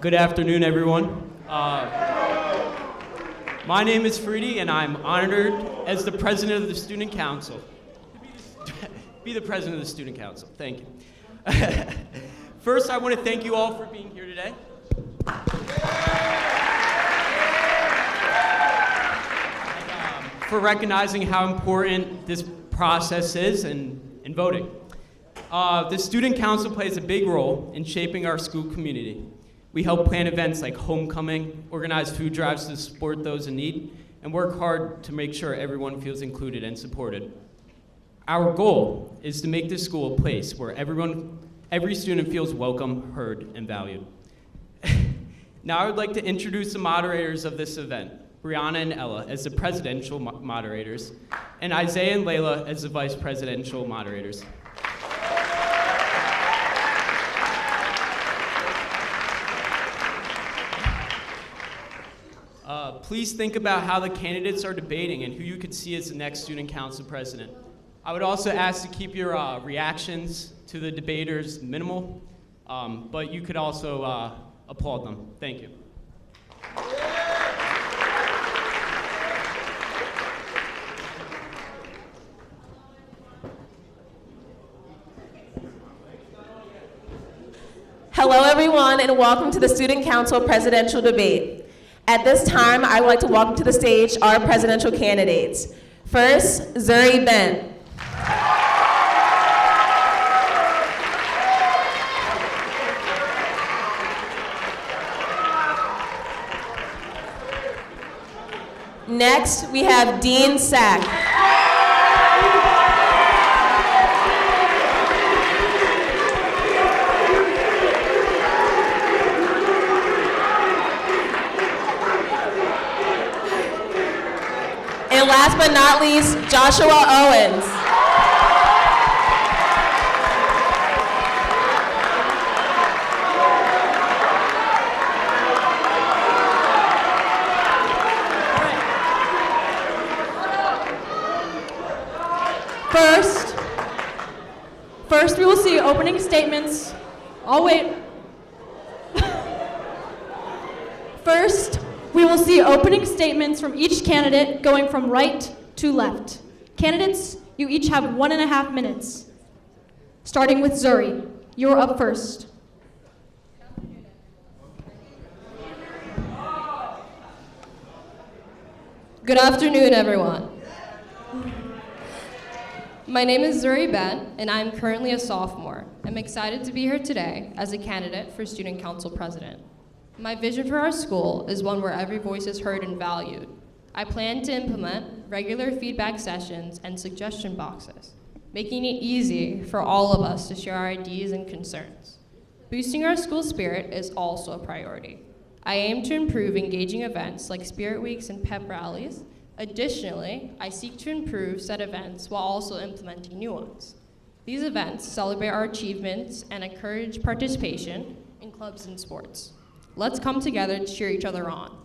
Good afternoon, everyone. My name is Freedy, and I'm honored as the president of the Student Council. Be the president of the Student Council. Thank you. First, I want to thank you all for being here today. For recognizing how important this process is in voting. The Student Council plays a big role in shaping our school community. We help plan events like homecoming, organize food drives to support those in need, and work hard to make sure everyone feels included and supported. Our goal is to make this school a place where every student feels welcome, heard, and valued. Now I would like to introduce the moderators of this event, Brianna and Ella as the presidential moderators, and Isaiah and Layla as the vice presidential moderators. Please think about how the candidates are debating and who you could see as the next Student Council president. I would also ask to keep your reactions to the debaters minimal, but you could also applaud them. Thank you. Hello, everyone, and welcome to the Student Council Presidential Debate. At this time, I would like to welcome to the stage our presidential candidates. First, Zuri Ben. Next, we have Dean Sack. And last but not least, Joshua Owens. First, we will see opening statements. I'll wait. First, we will see opening statements from each candidate going from right to left. Candidates, you each have 1.5 minutes. Starting with Zuri, you're up first. Good afternoon, everyone. My name is Zuri Ben, and I'm currently a sophomore. I'm excited to be here today as a candidate for Student Council President. My vision for our school is one where every voice is heard and valued. I plan to implement regular feedback sessions and suggestion boxes, making it easy for all of us to share our ideas and concerns. Boosting our school spirit is also a priority. I aim to improve engaging events like Spirit Weeks and pep rallies. Additionally, I seek to improve said events while also implementing new ones. These events celebrate our achievements and encourage participation in clubs and sports. Let's come together to cheer each other on.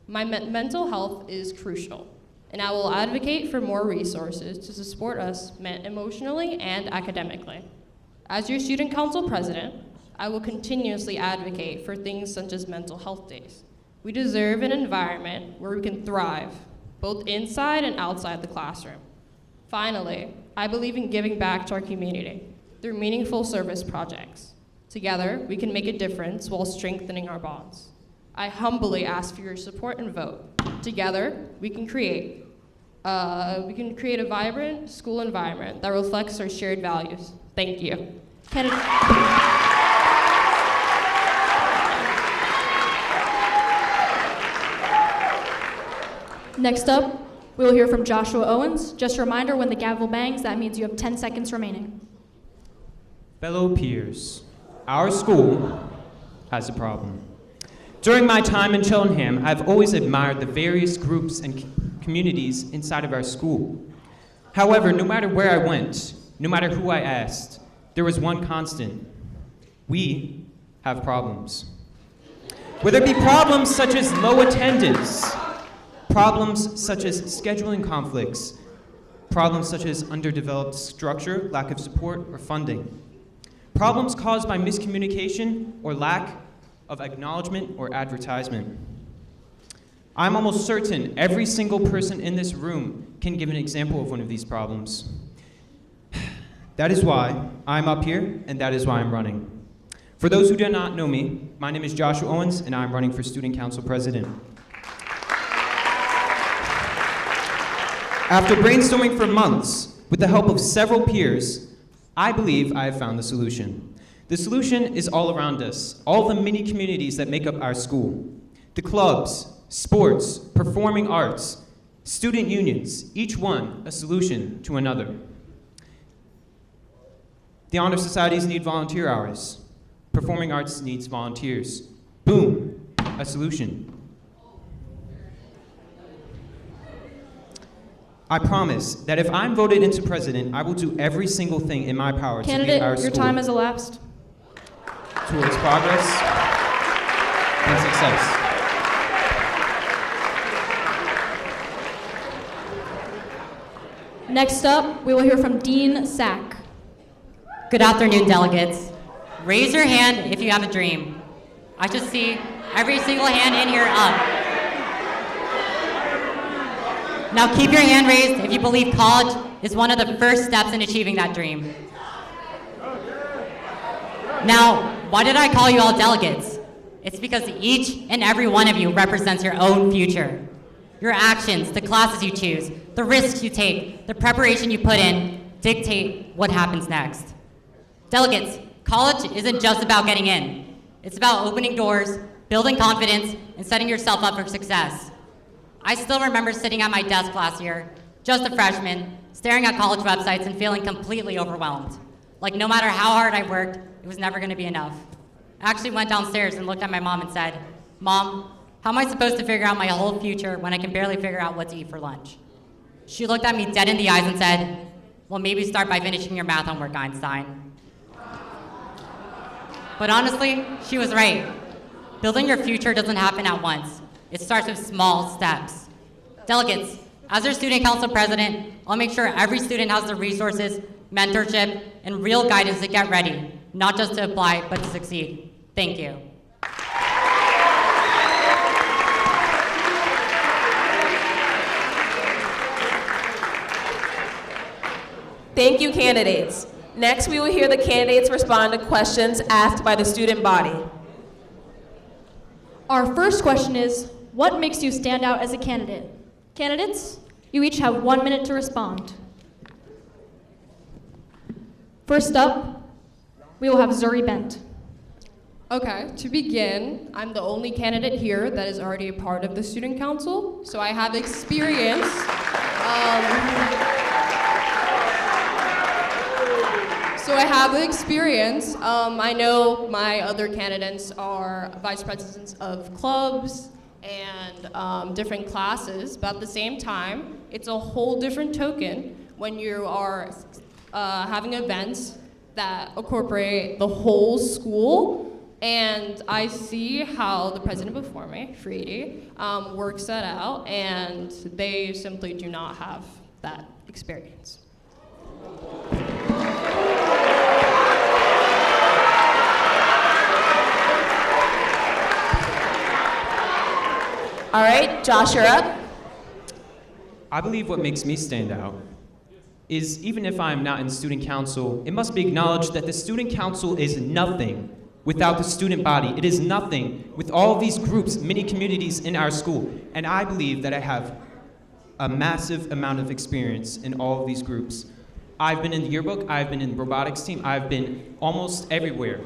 My mental health is crucial, and I will advocate for more resources to support us emotionally and academically. As your Student Council President, I will continuously advocate for things such as mental health days. We deserve an environment where we can thrive, both inside and outside the classroom. Finally, I believe in giving back to our community through meaningful service projects. Together, we can make a difference while strengthening our bonds. I humbly ask for your support and vote. Together, we can create a vibrant school environment that reflects our shared values. Thank you. Next up, we will hear from Joshua Owens. Just a reminder, when the gavel bangs, that means you have 10 seconds remaining. Fellow peers, our school has a problem. During my time in Cheltenham, I've always admired the various groups and communities inside of our school. However, no matter where I went, no matter who I asked, there was one constant. We have problems. Whether it be problems such as low attendance, problems such as scheduling conflicts, problems such as underdeveloped structure, lack of support, or funding. Problems caused by miscommunication or lack of acknowledgement or advertisement. I'm almost certain every single person in this room can give an example of one of these problems. That is why I'm up here, and that is why I'm running. For those who do not know me, my name is Joshua Owens, and I'm running for Student Council President. After brainstorming for months, with the help of several peers, I believe I have found the solution. The solution is all around us, all the many communities that make up our school. The clubs, sports, performing arts, student unions, each one a solution to another. The honor societies need volunteer hours. Performing arts needs volunteers. Boom, a solution. I promise that if I'm voted into president, I will do every single thing in my power to Candidate, lead our your school time has elapsed. towards progress and success. Next up, we will hear from Dean Sack. Good afternoon, delegates. Raise your hand if you have a dream. I should see every single hand in here up. Now keep your hand raised if you believe college is one of the first steps in achieving that dream. Now, why did I call you all delegates? It's because each and every one of you represents your own future. Your actions, the classes you choose, the risks you take, the preparation you put in, dictate what happens next. Delegates, college isn't just about getting in. It's about opening doors, building confidence, and setting yourself up for success. I still remember sitting at my desk last year, just a freshman, staring at college websites and feeling completely overwhelmed. Like no matter how hard I worked, it was never gonna be enough. I actually went downstairs and looked at my mom and said, "Mom, how am I supposed to figure out my whole future when I can barely figure out what to eat for lunch?" She looked at me dead in the eyes and said, "Well, maybe start by finishing your math homework, Einstein." But honestly, she was right. Building your future doesn't happen at once. It starts with small steps. Delegates, as your student council president, I'll make sure every student has the resources, mentorship, and real guidance to get ready, not just to apply, but to succeed. Thank you. Thank you, candidates. Next, we will hear the candidates respond to questions asked by the student body. Our first question is, what makes you stand out as a candidate? Candidates, you each have 1 minute to respond. First up, we will have Zuri Bent. Okay, to begin, I'm the only candidate here that is already a part of the student council, so I have experience. I know my other candidates are vice presidents of clubs and different classes, but at the same time, it's a whole different token when you are having events that incorporate the whole school. And I see how the president before me, Freedy, works that out, and they simply do not have that experience. All right, Josh, you're up. I believe what makes me stand out is even if I'm not in student council, it must be acknowledged that the student council is nothing without the student body. It is nothing with all these groups, many communities in our school. And I believe that I have a massive amount of experience in all of these groups. I've been in the yearbook, I've been in the robotics team, I've been almost everywhere.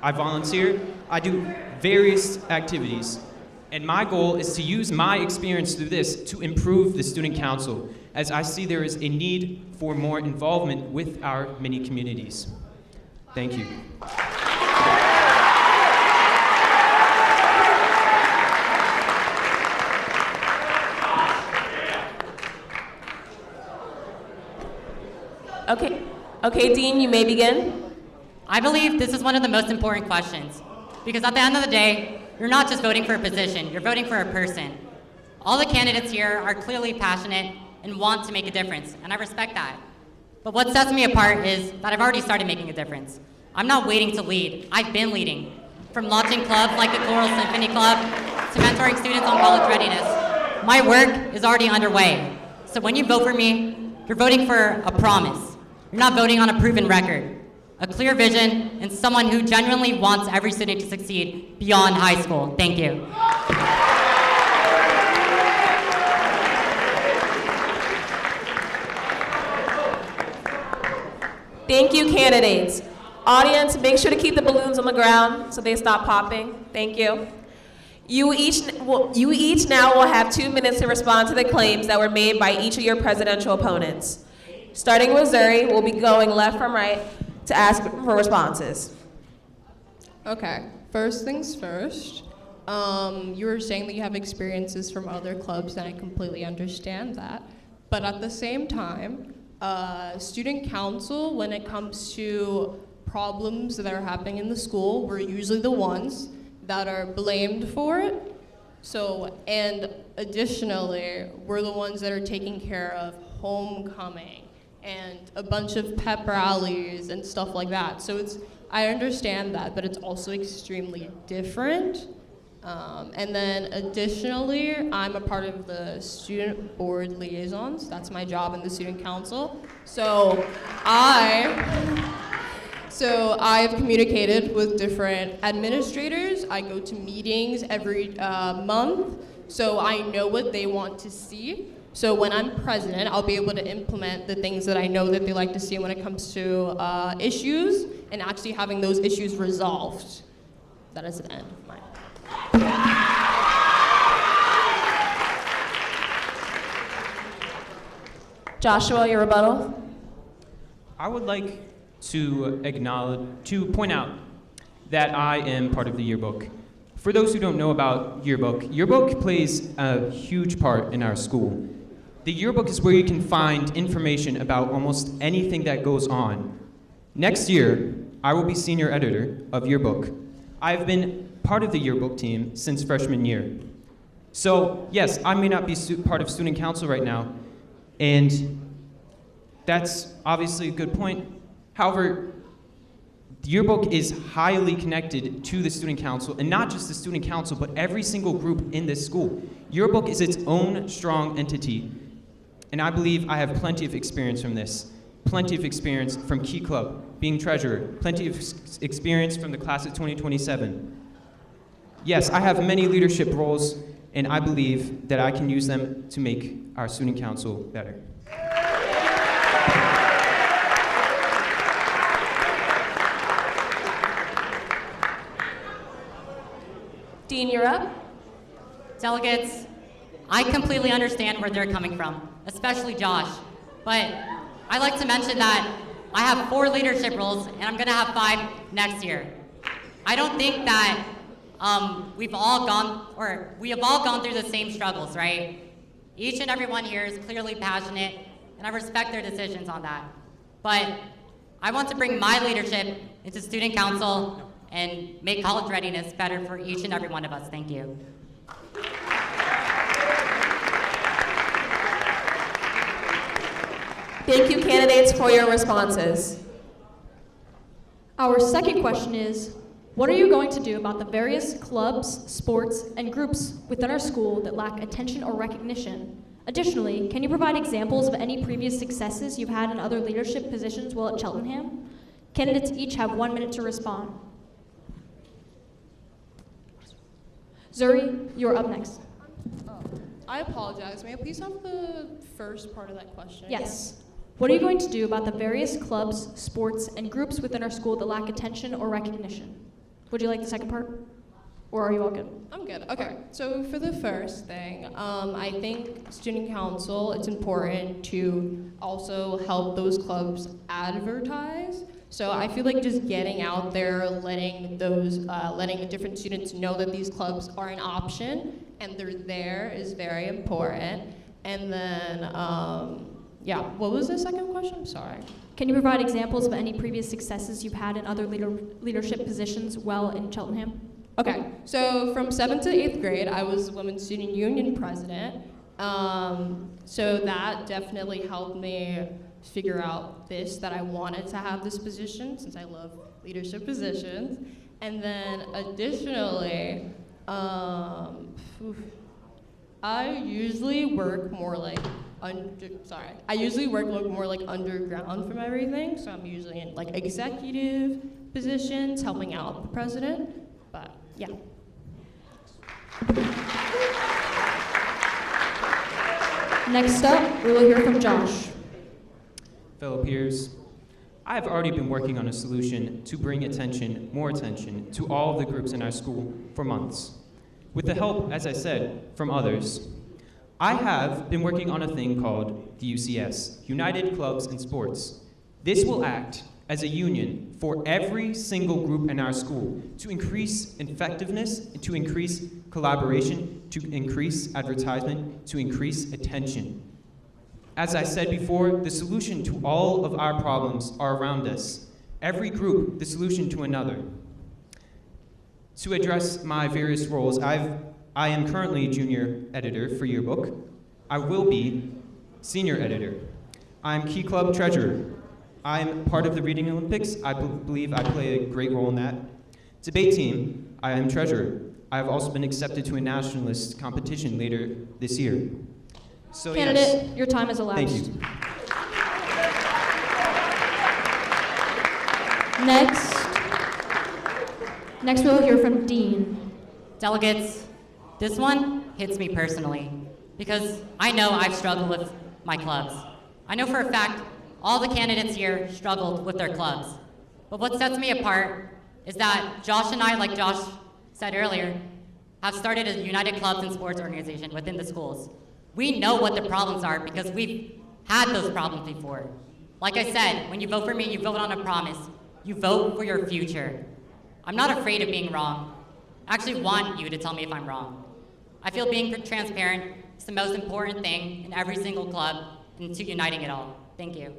I volunteer, I do various activities. And my goal is to use my experience through this to improve the student council, as I see there is a need for more involvement with our many communities. Thank you. Okay, Dean, you may begin. I believe this is one of the most important questions, because at the end of the day, you're not just voting for a position, you're voting for a person. All the candidates here are clearly passionate and want to make a difference, and I respect that. But what sets me apart is that I've already started making a difference. I'm not waiting to lead, I've been leading. from launching clubs like the Choral Symphony Club to mentoring students on college readiness. My work is already underway. So when you vote for me, you're voting for a promise. You're not voting on a proven record. A clear vision and someone who genuinely wants every student to succeed beyond high school. Thank you. Thank you, candidates. Audience, make sure to keep the balloons on the ground so they stop popping. Thank you. You each now will have 2 minutes to respond to the claims that were made by each of your presidential opponents. Starting with Zuri, we'll be going left from right to ask for responses. Okay, first things first. You were saying that you have experiences from other clubs, and I completely understand that. But at the same time, student council, when it comes to problems that are happening in the school, we're usually the ones that are blamed for it. So, and additionally, we're the ones that are taking care of homecoming and a bunch of pep rallies and stuff like that. So I understand that, but it's also extremely different. And then additionally, I'm a part of the student board liaisons. That's my job in the student council. So I've communicated with different administrators. I go to meetings every month, so I know what they want to see. So when I'm president, I'll be able to implement the things that I know that they like to see when it comes to issues and actually having those issues resolved. That is the end of mine. Joshua, your rebuttal. I would like to point out that I am part of the yearbook. For those who don't know about yearbook plays a huge part in our school. The yearbook is where you can find information about almost anything that goes on. Next year, I will be senior editor of yearbook. I've been part of the yearbook team since freshman year. So yes, I may not be part of student council right now, and that's obviously a good point. However, the yearbook is highly connected to the student council, and not just the student council, but every single group in this school. Yearbook is its own strong entity, and I believe I have plenty of experience from this. Plenty of experience from Key Club, being treasurer, plenty of experience from the class of 2027. Yes, I have many leadership roles, and I believe that I can use them to make our student council better. Dean, you're up. Delegates, I completely understand where they're coming from, especially Josh. But I like to mention that I have 4 leadership roles, and I'm gonna have 5 next year. I don't think that we have all gone through the same struggles, right? Each and every one here is clearly passionate, and I respect their decisions on that. But I want to bring my leadership into student council and make college readiness better for each and every one of us. Thank you. Thank you, candidates, for your responses. Our second question is, what are you going to do about the various clubs, sports, and groups within our school that lack attention or recognition? Additionally, can you provide examples of any previous successes you've had in other leadership positions while at Cheltenham? Candidates each have 1 minute to respond. Zuri, you're up next. I apologize. May I please have the first part of that question again? Yes. What are you going to do about the various clubs, sports, and groups within our school that lack attention or recognition? Would you like the second part? Or are you all good? I'm good. Okay. So for the first thing, I think student council, it's important to also help those clubs advertise. So I feel like just getting out there, letting different students know that these clubs are an option and they're there is very important. And then, what was the second question? I'm sorry. Can you provide examples of any previous successes you've had in other leadership positions while in Cheltenham? Okay, so from 7th to 8th grade, I was Women's Student Union president. So that definitely helped me figure out that I wanted to have this position since I love leadership positions. And then additionally, I usually work more like underground from everything. So I'm usually in like executive positions, helping out the president. But yeah. Next up, we will hear from Josh. Fellow peers, I have already been working on a solution to bring more attention to all of the groups in our school for months. With the help, as I said, from others, I have been working on a thing called the UCS, United Clubs and Sports. This will act as a union for every single group in our school to increase effectiveness, to increase collaboration, to increase advertisement, to increase attention. As I said before, the solution to all of our problems are around us. Every group, the solution to another. To address my various roles, I am currently junior editor for Yearbook. I will be senior editor. I'm Key Club treasurer. I'm part of the Reading Olympics. I believe I play a great role in that. Debate team, I am treasurer. I have also been accepted to a nationalist competition later this year. So Candidate, yes. your time has elapsed. Thank you. Next we'll hear from Dean. Delegates, this one hits me personally because I know I've struggled with my clubs. I know for a fact all the candidates here struggled with their clubs. But what sets me apart is that Josh and I, like Josh said earlier, have started a United Clubs and Sports organization within the schools. We know what the problems are because we've had those problems before. Like I said, when you vote for me, you vote on a promise. You vote for your future. I'm not afraid of being wrong. I actually want you to tell me if I'm wrong. I feel being transparent is the most important thing in every single club and to uniting it all. Thank you.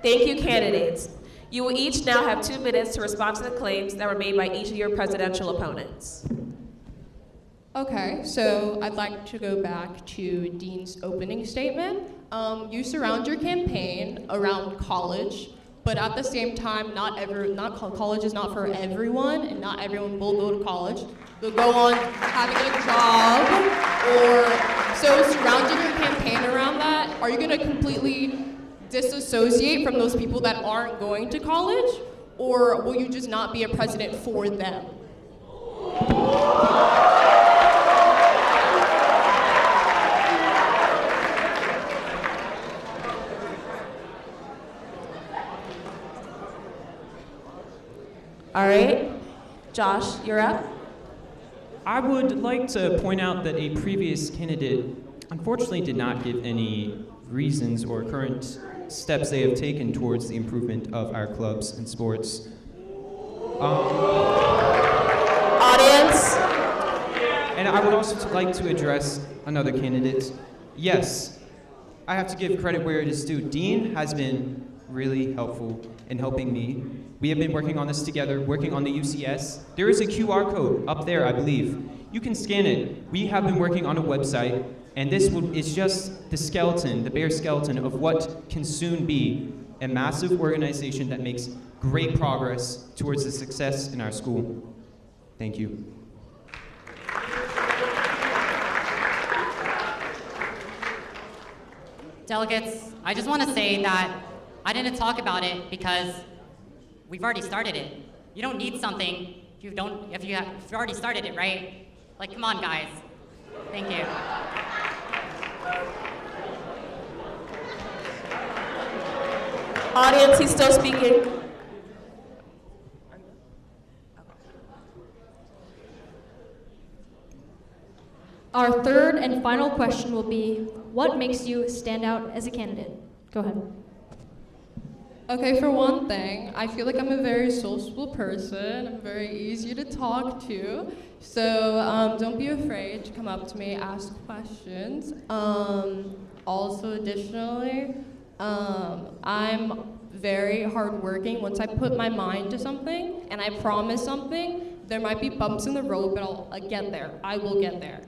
Thank you, candidates. You will each now have 2 minutes to respond to the claims that were made by each of your presidential opponents. Okay, so I'd like to go back to Dean's opening statement. You surround your campaign around college, but at the same time, college is not for everyone, and not everyone will go to college. They'll go on having a job, so surrounding your campaign around that, are you gonna completely disassociate from those people that aren't going to college, or will you just not be a president for them? All right, Josh, you're up. I would like to point out that a previous candidate unfortunately did not give any reasons or current steps they have taken towards the improvement of our clubs and sports. Audience. And I would also like to address another candidate. Yes, I have to give credit where it is due. Dean has been really helpful in helping me. We have been working on this together, working on the UCS. There is a QR code up there, I believe. You can scan it. We have been working on a website, and this is just the skeleton, the bare skeleton of what can soon be a massive organization that makes great progress towards the success in our school. Thank you. Delegates, I just want to say that I didn't talk about it because we've already started it. You don't need something if you've already started it, right? Like, come on, guys. Thank you. Audience, he's still speaking. Our third and final question will be, what makes you stand out as a candidate? Go ahead. Okay, for one thing, I feel like I'm a very sociable person. I'm very easy to talk to. So don't be afraid to come up to me, ask questions. Also, additionally, I'm very hardworking. Once I put my mind to something and I promise something, there might be bumps in the road, but I'll get there. I will get there.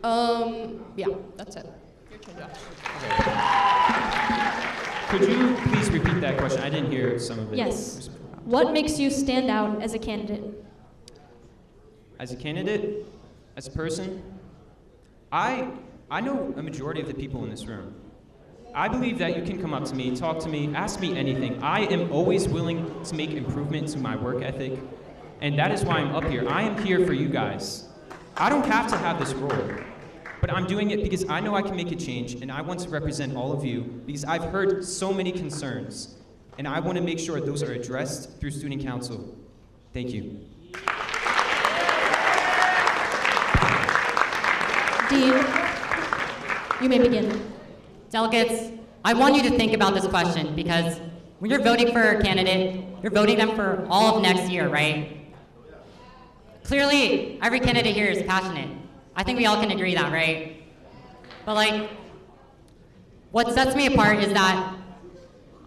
Yeah, that's it. Your turn, Josh. Could you please repeat that question? I didn't hear some of it. Yes. What makes you stand out as a candidate? As a candidate, as a person, I know a majority of the people in this room. I believe that you can come up to me, talk to me, ask me anything. I am always willing to make improvement to my work ethic, and that is why I'm up here. I am here for you guys. I don't have to have this role, but I'm doing it because I know I can make a change, and I want to represent all of you because I've heard so many concerns, and I want to make sure those are addressed through Student Council. Thank you. Dean, you may begin. Delegates, I want you to think about this question because when you're voting for a candidate, you're voting them for all of next year, right? Clearly, every candidate here is passionate. I think we all can agree that, right? But what sets me apart is that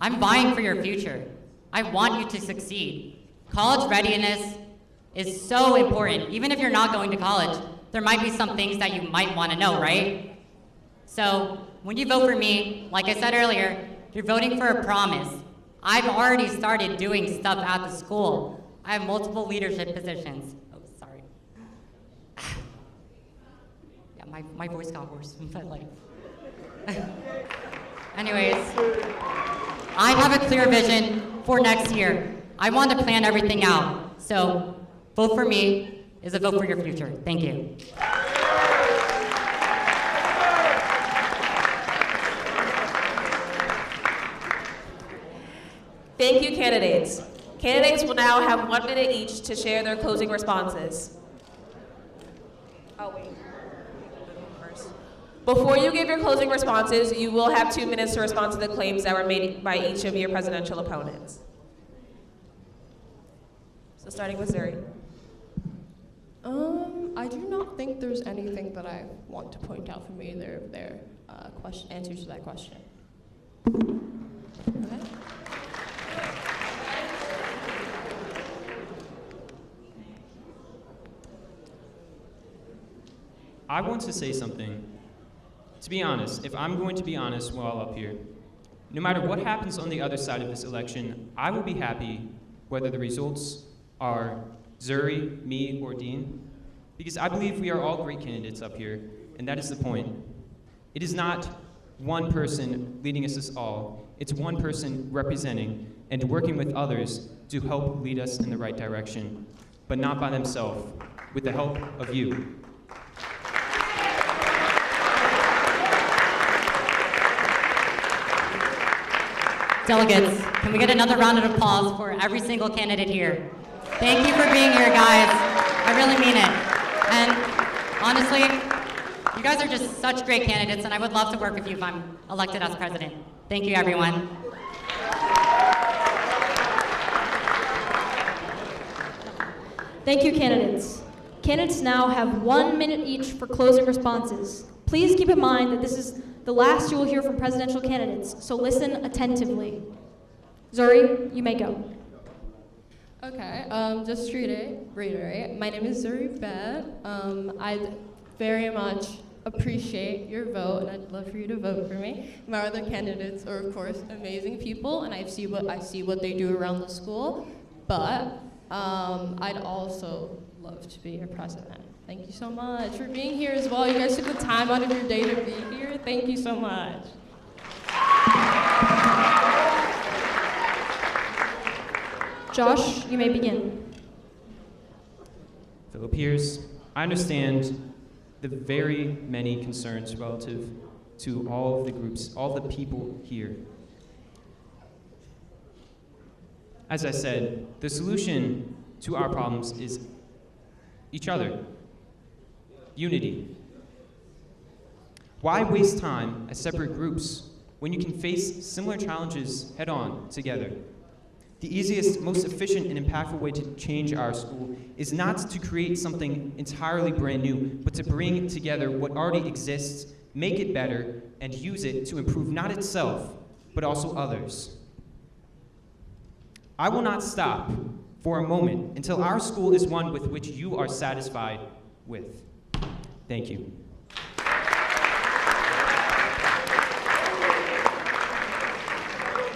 I'm vying for your future. I want you to succeed. College readiness is so important. Even if you're not going to college, there might be some things that you might want to know, right? So, when you vote for me, like I said earlier, you're voting for a promise. I've already started doing stuff at the school. I have multiple leadership positions. Oh, sorry. Yeah, my voice got worse, but anyways, I have a clear vision for next year. I want to plan everything out. So, vote for me is a vote for your future. Thank you. Thank you, candidates. Candidates will now have 1 minute each to share their closing responses. Oh, wait. Before you give your closing responses, you will have 2 minutes to respond to the claims that were made by each of your presidential opponents. So starting with Zuri. I do not think there's anything that I want to point out from either of their answers to that question. Okay. I want to say something. To be honest, if I'm going to be honest while up here, no matter what happens on the other side of this election, I will be happy whether the results are Zuri, me, or Dean, because I believe we are all great candidates up here, and that is the point. It is not one person leading us all. It's one person representing and working with others to help lead us in the right direction, but not by themselves, with the help of you. Delegates, can we get another round of applause for every single candidate here? Thank you for being here, guys. I really mean it. And honestly, you guys are just such great candidates, and I would love to work with you if I'm elected as president. Thank you, everyone. Thank you, candidates. Candidates now have 1 minute each for closing responses. Please keep in mind that this is the last you will hear from presidential candidates, so listen attentively. Zuri, you may go. Okay, just to reiterate, my name is Zuri Bet. I very much appreciate your vote, and I'd love for you to vote for me. My other candidates are, of course, amazing people, and I see what they do around the school, but I'd also love to be your president. Thank you so much for being here as well. You guys took the time out of your day to be here. Thank you so much. Josh, you may begin. Fellow peers, I understand the very many concerns relative to all of the groups, all the people here. As I said, the solution to our problems is each other. Unity. Why waste time as separate groups when you can face similar challenges head-on together? The easiest, most efficient, and impactful way to change our school is not to create something entirely brand new, but to bring together what already exists, make it better, and use it to improve not itself, but also others. I will not stop for a moment until our school is one with which you are satisfied with. Thank you.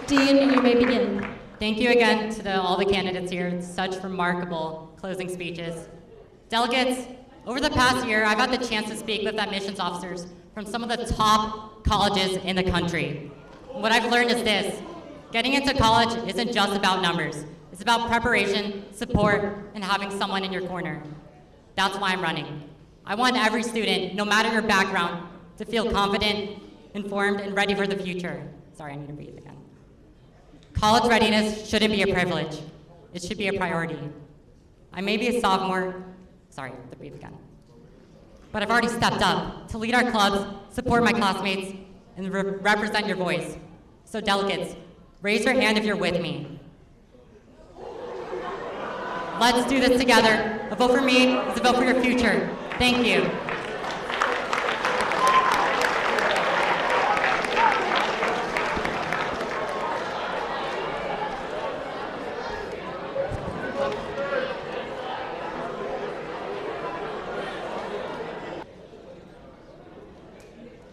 Dean, you may begin. Thank you again to all the candidates here. It's such remarkable closing speeches. Delegates, over the past year, I've had the chance to speak with admissions officers from some of the top colleges in the country. What I've learned is this: getting into college isn't just about numbers. It's about preparation, support, and having someone in your corner. That's why I'm running. I want every student, no matter your background, to feel confident, informed, and ready for the future. Sorry, I need to breathe again. College readiness shouldn't be a privilege. It should be a priority. I may be a sophomore, sorry, I have to breathe again. But I've already stepped up to lead our clubs, support my classmates, and represent your voice. So delegates, raise your hand if you're with me. Let's do this together. A vote for me is a vote for your future. Thank you.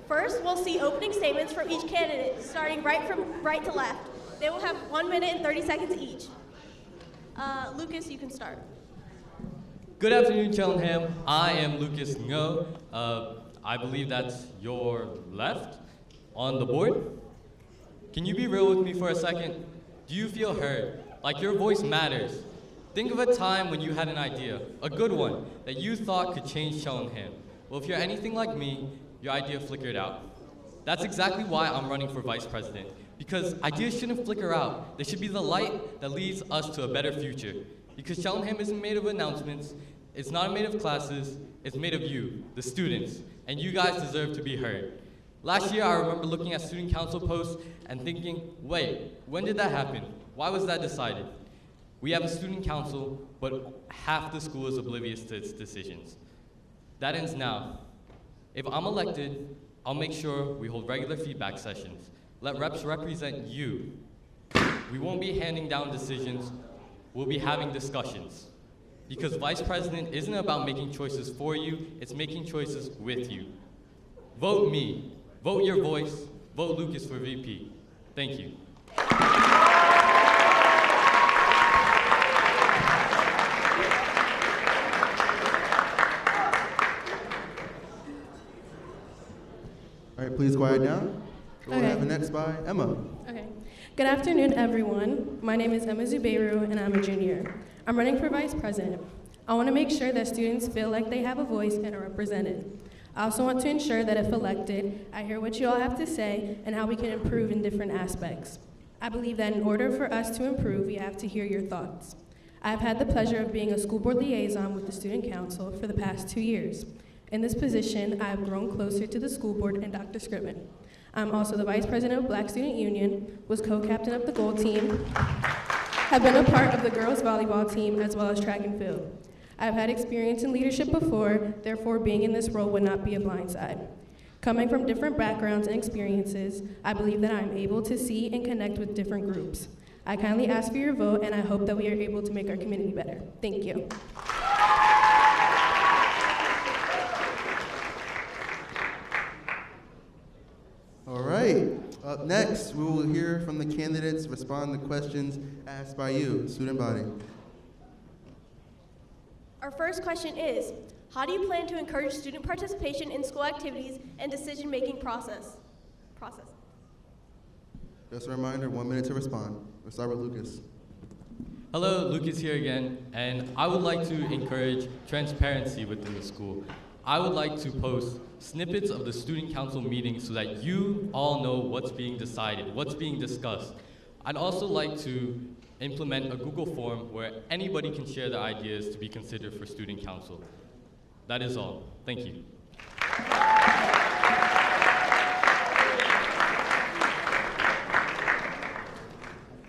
First, we'll see opening statements from each candidate, starting from right to left. They will have 1 minute and 30 seconds each. Lucas, you can start. Good afternoon, Cheltenham. I am Lucas Ngo. I believe that's your left on the board. Can you be real with me for a second? Do you feel heard? Like your voice matters? Think of a time when you had an idea, a good one, that you thought could change Cheltenham. Well, if you're anything like me, your idea flickered out. That's exactly why I'm running for vice president, because ideas shouldn't flicker out. They should be the light that leads us to a better future. Because Cheltenham isn't made of announcements, it's not made of classes, it's made of you, the students, and you guys deserve to be heard. Last year, I remember looking at student council posts and thinking, wait, when did that happen? Why was that decided? We have a student council, but half the school is oblivious to its decisions. That ends now. If I'm elected, I'll make sure we hold regular feedback sessions. Let reps represent you. We won't be handing down decisions, we'll be having discussions. Because vice president isn't about making choices for you, it's making choices with you. Vote me, vote your voice, vote Lucas for VP. Thank you. All right, please quiet down. We'll Okay. have the next by Emma. Okay. Good afternoon, everyone. My name is Emma Zubeiru, and I'm a junior. I'm running for vice president. I want to make sure that students feel like they have a voice and are represented. I also want to ensure that if elected, I hear what you all have to say and how we can improve in different aspects. I believe that in order for us to improve, we have to hear your thoughts. I've had the pleasure of being a school board liaison with the student council for the past 2 years. In this position, I have grown closer to the school board and Dr. Scriven. I'm also the vice president of Black Student Union, was co-captain of the gold team, have been a part of the girls volleyball team as well as track and field. I've had experience in leadership before, therefore being in this role would not be a blindside. Coming from different backgrounds and experiences, I believe that I'm able to see and connect with different groups. I kindly ask for your vote, and I hope that we are able to make our community better. Thank you. All right, up next, we will hear from the candidates, respond to questions asked by you, student body. Our first question is, how do you plan to encourage student participation in school activities and decision-making process? Just a reminder, 1 minute to respond. We'll start with Lucas. Hello, Lucas here again, and I would like to encourage transparency within the school. I would like to post snippets of the student council meetings so that you all know what's being decided, what's being discussed. I'd also like to implement a Google form where anybody can share their ideas to be considered for student council. That is all. Thank you.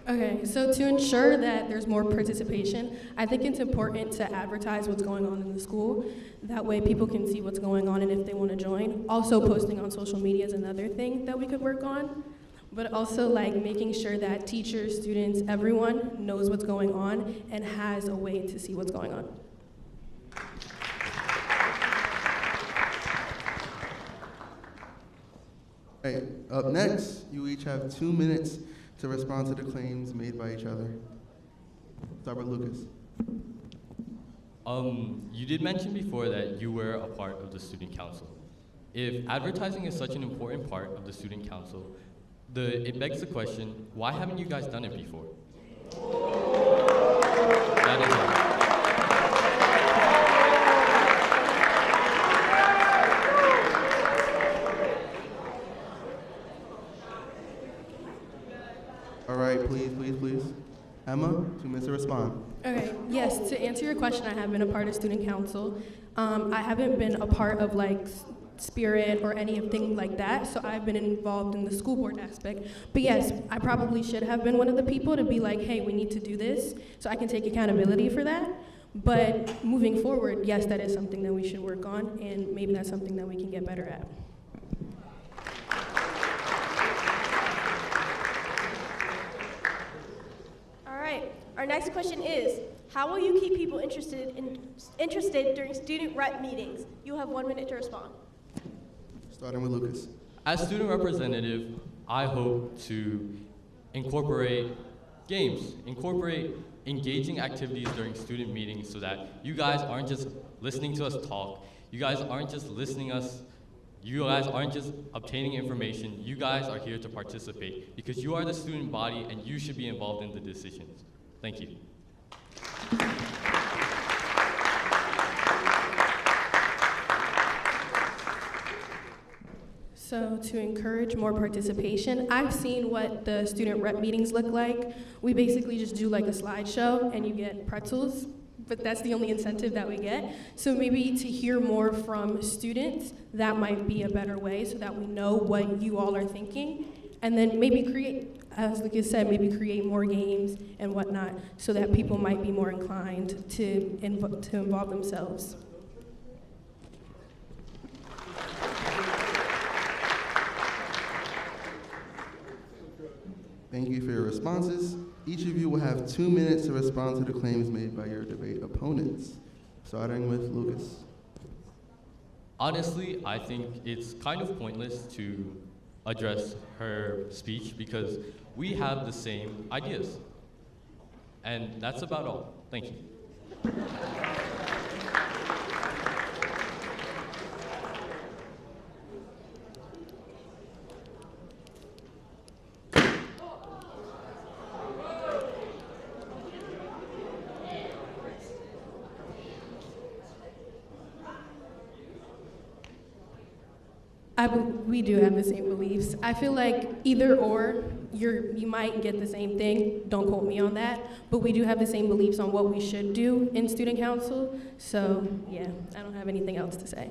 Okay, so to ensure that there's more participation, I think it's important to advertise what's going on in the school. That way people can see what's going on and if they want to join. Also posting on social media is another thing that we could work on. But also like making sure that teachers, students, everyone knows what's going on and has a way to see what's going on. All right, up next, you each have 2 minutes to respond to the claims made by each other. Start with Lucas. You did mention before that you were a part of the student council. If advertising is such an important part of the student council, it begs the question, why haven't you guys done it before? That is all. All right, please. Emma, 2 minutes to respond. Okay, yes, to answer your question, I have been a part of student council. I haven't been a part of like Spirit or anything like that, so I've been involved in the school board aspect. But yes, I probably should have been one of the people to be like, hey, we need to do this, so I can take accountability for that. But moving forward, yes, that is something that we should work on, and maybe that's something that we can get better at. All right. Our next question is, how will you keep people interested during student rep meetings? You have 1 minute to respond. Starting with Lucas. As student representative, I hope to incorporate games, incorporate engaging activities during student meetings so that you guys aren't just listening to us talk, you guys aren't just obtaining information, you guys are here to participate because you are the student body and you should be involved in the decisions. Thank you. So to encourage more participation, I've seen what the student rep meetings look like. We basically just do like a slideshow and you get pretzels, but that's the only incentive that we get. So maybe to hear more from students, that might be a better way so that we know what you all are thinking. And then maybe create, as Lucas said, maybe create more games and whatnot so that people might be more inclined to involve themselves. Thank you for your responses. Each of you will have 2 minutes to respond to the claims made by your debate opponents. Starting with Lucas. Honestly, I think it's kind of pointless to address her speech because we have the same ideas. And that's about all. Thank you. We do have the same beliefs. I feel like either or, you might get the same thing. Don't quote me on that. But we do have the same beliefs on what we should do in student council. So yeah, I don't have anything else to say.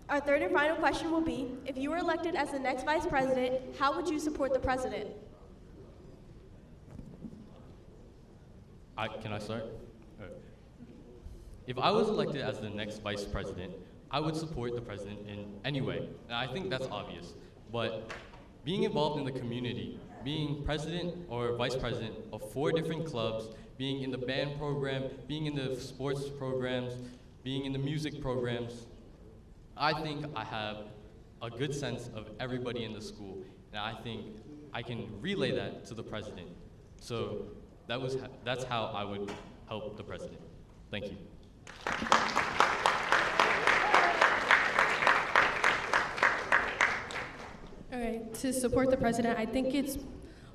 Our third and final question will be, if you were elected as the next vice president, how would you support the president? Can I start? If I was elected as the next vice president, I would support the president in any way. And I think that's obvious. But being involved in the community, being president or vice president of 4 different clubs, being in the band program, being in the sports programs, being in the music programs, I think I have a good sense of everybody in the school, and I think I can relay that to the president. So that's how I would help the president. Thank you. Okay, to support the president, I think it's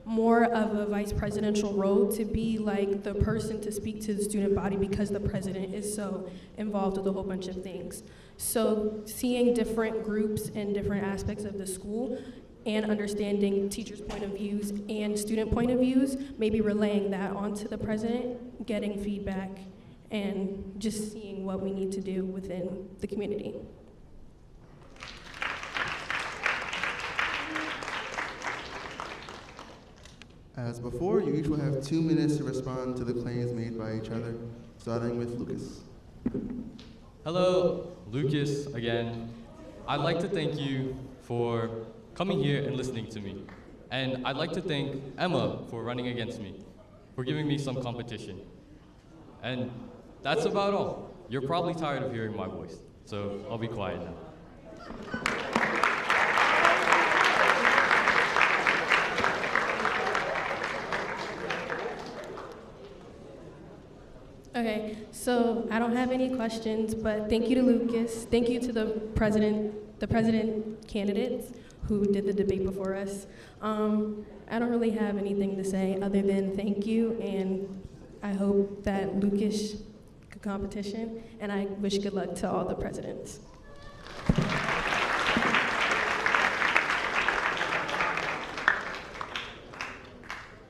more of a vice presidential role to be like the person to speak to the student body because the president is so involved with a whole bunch of things. So seeing different groups and different aspects of the school and understanding teachers' point of views and student point of views, maybe relaying that onto the president, getting feedback, and just seeing what we need to do within the community. As before, you each will have 2 minutes to respond to the claims made by each other, starting with Lucas. Hello, Lucas again. I'd like to thank you for coming here and listening to me. And I'd like to thank Emma for running against me, for giving me some competition. And that's about all. You're probably tired of hearing my voice, so I'll be quiet now. Okay, so I don't have any questions, but thank you to Lucas. Thank you to the president candidates who did the debate before us. I don't really have anything to say other than thank you, and I hope that Lucas good competition, and I wish good luck to all the presidents.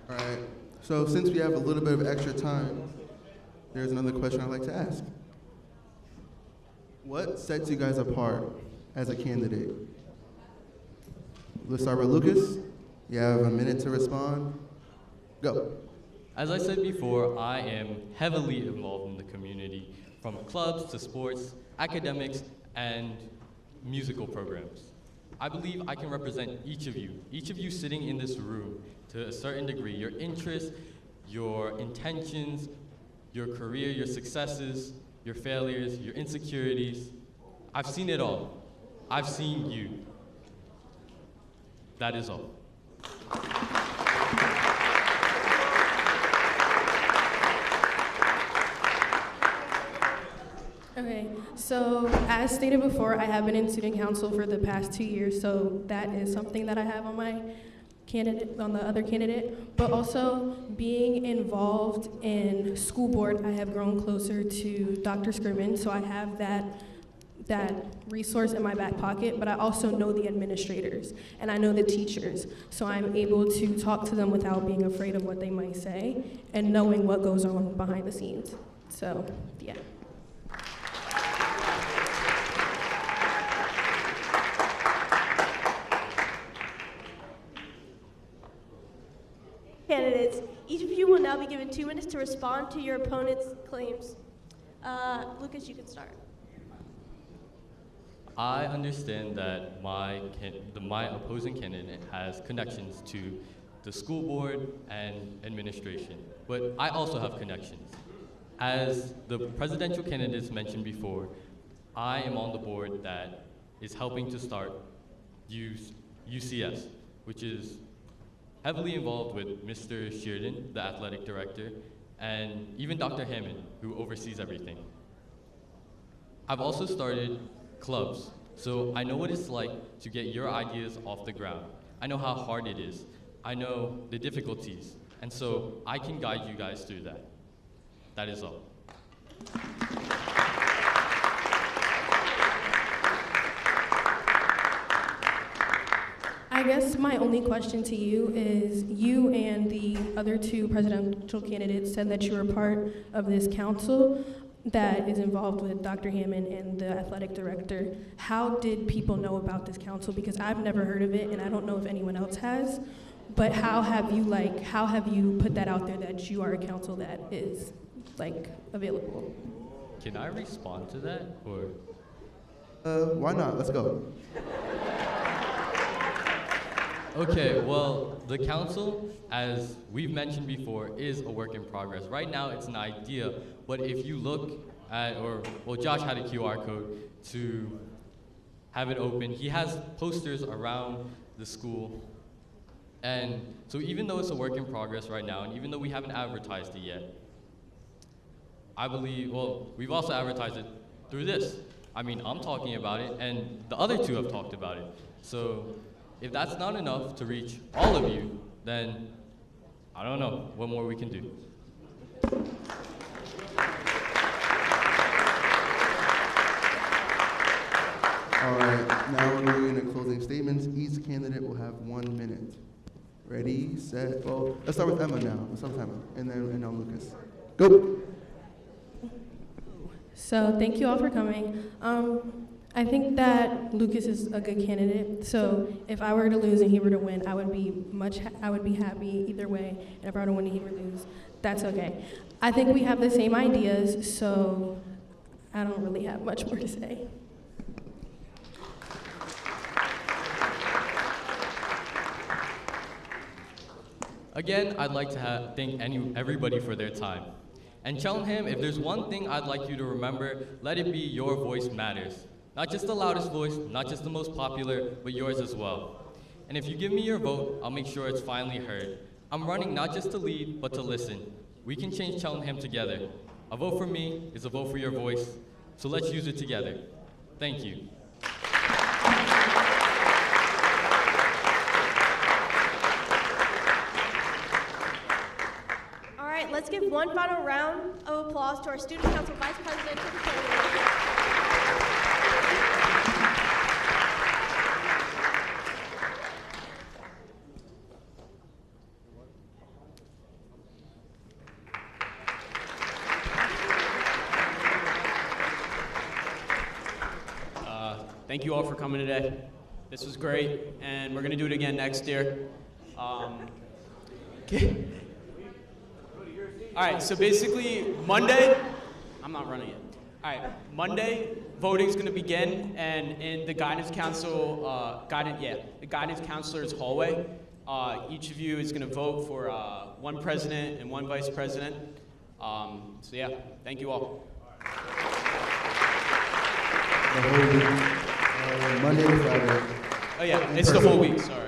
All right. So since we have a little bit of extra time, there's another question I'd like to ask. What sets you guys apart as a candidate? Let's start with Lucas. You have a minute to respond. Go. As I said before, I am heavily involved in the community, from clubs to sports, academics, and musical programs. I believe I can represent each of you sitting in this room to a certain degree, your interests, your intentions, your career, your successes, your failures, your insecurities. I've seen it all. I've seen you. That is all. Okay, so as stated before, I have been in student council for the past 2 years, so that is something that I have on my candidate, on the other candidate, but also being involved in school board, I have grown closer to Dr. Scriven, so I have that resource in my back pocket, but I also know the administrators, and I know the teachers, so I'm able to talk to them without being afraid of what they might say, and knowing what goes on behind the scenes, so, yeah. Candidates, each of you will now be given 2 minutes to respond to your opponent's claims. Lucas, you can start. I understand that my opposing candidate has connections to the school board and administration, but I also have connections. As the presidential candidates mentioned before, I am on the board that is helping to start UCS, which is heavily involved with Mr. Sheardon, the athletic director, and even Dr. Hammond, who oversees everything. I've also started clubs, so I know what it's like to get your ideas off the ground. I know how hard it is. I know the difficulties, and so I can guide you guys through that. That is all. I guess my only question to you is, you and the other 2 presidential candidates said that you were part of this council that is involved with Dr. Hammond and the athletic director. How did people know about this council? Because I've never heard of it, and I don't know if anyone else has. But how have you put that out there that you are a council that is available? Can I respond to that, or? Why not? Let's go. Okay, well, the council, as we've mentioned before, is a work in progress. Right now, it's an idea, but if you look at, Josh had a QR code to have it open. He has posters around the school. And so even though it's a work in progress right now, and even though we haven't advertised it yet, I believe, we've also advertised it through this. I mean, I'm talking about it, and the other 2 have talked about it. So if that's not enough to reach all of you, then I don't know what more we can do. All right, now we're going into closing statements. Each candidate will have 1 minute. Ready, set, well, let's start with Emma now. Let's start with Emma, and then Lucas. Go. So thank you all for coming. I think that Lucas is a good candidate. So if I were to lose and he were to win, I would be happy either way. And if I were to win and he were to lose, that's okay. I think we have the same ideas, so I don't really have much more to say. Again, I'd like to thank everybody for their time. And Cheltenham, if there's one thing I'd like you to remember, let it be your voice matters. Not just the loudest voice, not just the most popular, but yours as well. And if you give me your vote, I'll make sure it's finally heard. I'm running not just to lead, but to listen. We can change Cheltenham together. A vote for me is a vote for your voice, so let's use it together. Thank you. All right, let's give one final round of applause to our Student Council Vice President for the candidates. Thank you all for coming today. This was great, and we're going to do it again next year. All right, so basically Monday, I'm not running it. All right, Monday, voting's going to begin, and in the guidance council, the guidance counselor's hallway, each of you is going to vote for one president and one vice president. So yeah, thank you all. The whole week, Monday to Friday. Oh yeah, it's the whole week, sorry.